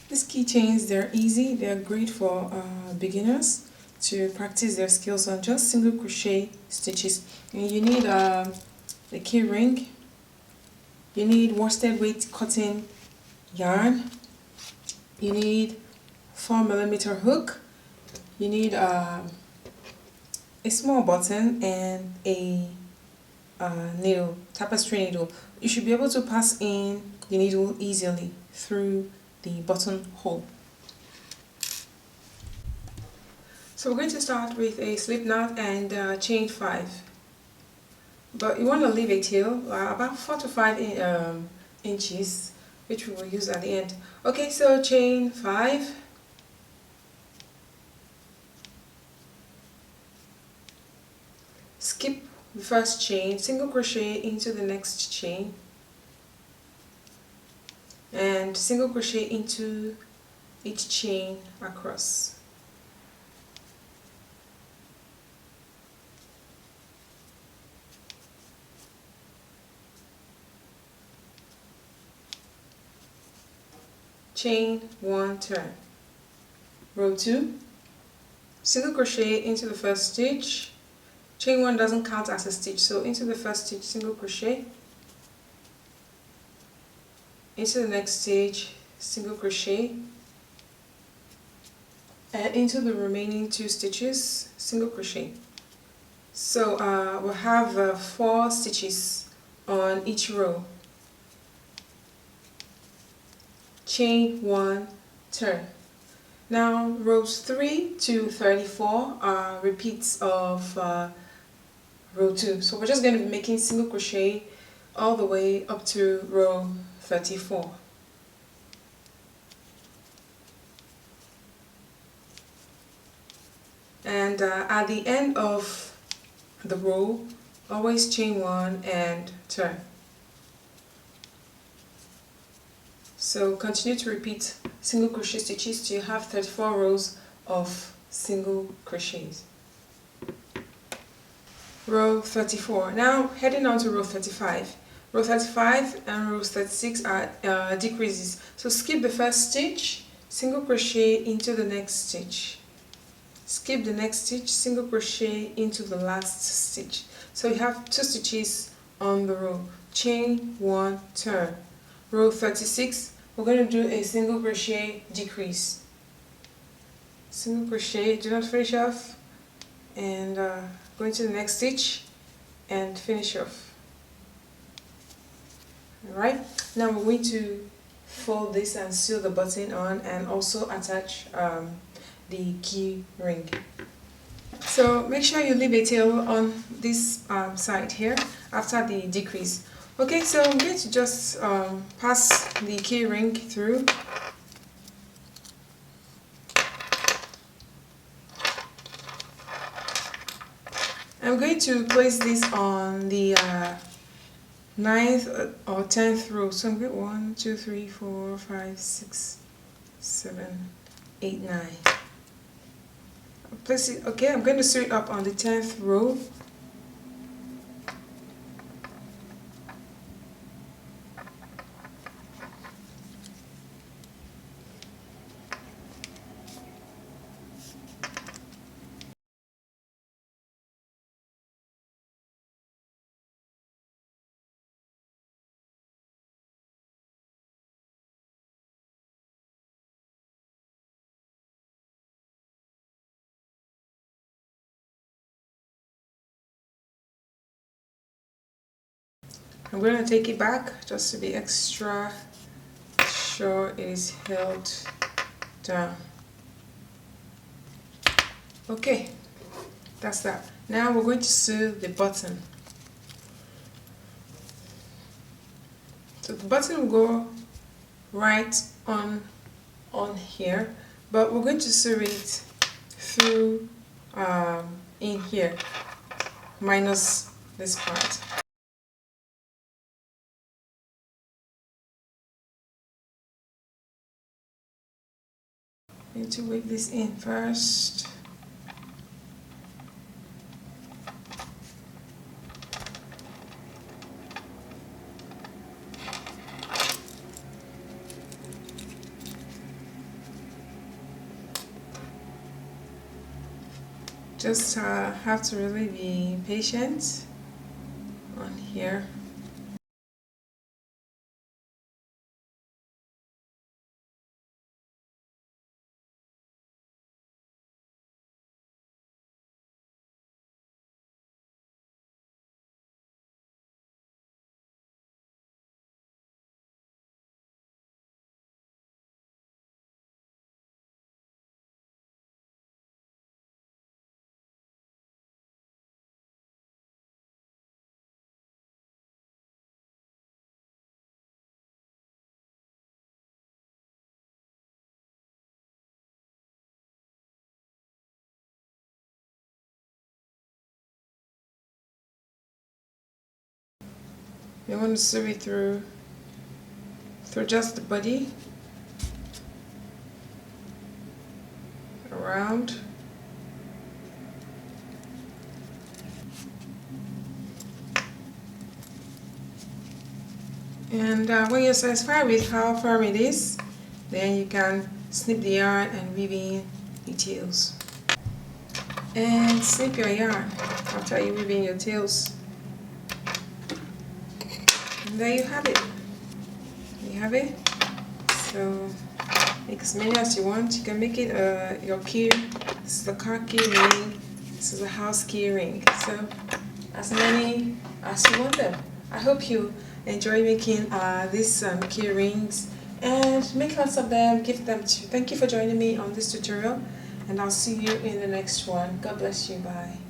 These keychains, they're easy, they're great for beginners to practice their skills on just single crochet stitches. And you need a key ring, you need worsted weight cotton yarn, you need 4mm hook, you need a small button and a needle, tapestry needle. You should be able to pass in the needle easily through the button hole. So we're going to start with a slip knot and chain 5. But you want to leave a tail about 4 to 5 inches, which we will use at the end. Okay, so chain 5. Skip the first chain, single crochet into the next chain, and single crochet into each chain across. Chain 1, turn. Row 2, single crochet into the first stitch. Chain 1 doesn't count as a stitch, so into the first stitch, single crochet. Into the next stitch, single crochet. And into the remaining 2 stitches, single crochet. So we'll have 4 stitches on each row. Chain 1, turn. Now rows 3 to 34 are repeats of row 2. So we're just going to be making single crochet all the way up to row 34. And at the end of the row, always chain 1 and turn. So continue to repeat single crochet stitches till you have 34 rows of single crochets. Row 34. Now heading on to row 35. Row 35 and row 36 are decreases. So skip the first stitch, single crochet into the next stitch. Skip the next stitch, single crochet into the last stitch. So you have 2 stitches on the row. Chain 1, turn. Row 36, we're going to do a single crochet decrease. Single crochet, do not finish off, and go into the next stitch and finish off. Alright, now we're going to fold this and sew the button on and also attach the key ring. So make sure you leave a tail on this side here after the decrease. Okay, so I'm going to just pass the key ring through. I'm going to place this on the 9th or 10th row. So I'm going 1, 2, 3, 4, 5, 6, 7, 8, 9. Place it. Okay, I'm going to sew it up on the 10th row. I'm going to take it back just to be extra sure it is held down. Okay, that's that. Now we're going to sew the button. So the button will go right on here, but we're going to sew it through in here, minus this part. Need to wake this in first. Just have to really be patient on here. You want to sew it through just the body, around. And when you're satisfied with how firm it is, then you can snip the yarn and weave in the tails. And snip your yarn after you weave in your tails. And there you have it. So make as many as you want. You can make it your key. This is a car key ring. This is a house key ring. So as many as you want them. I hope you enjoy making these key rings, and make lots of them. Give them to. Thank you for joining me on this tutorial, and I'll see you in the next one. God bless you. Bye.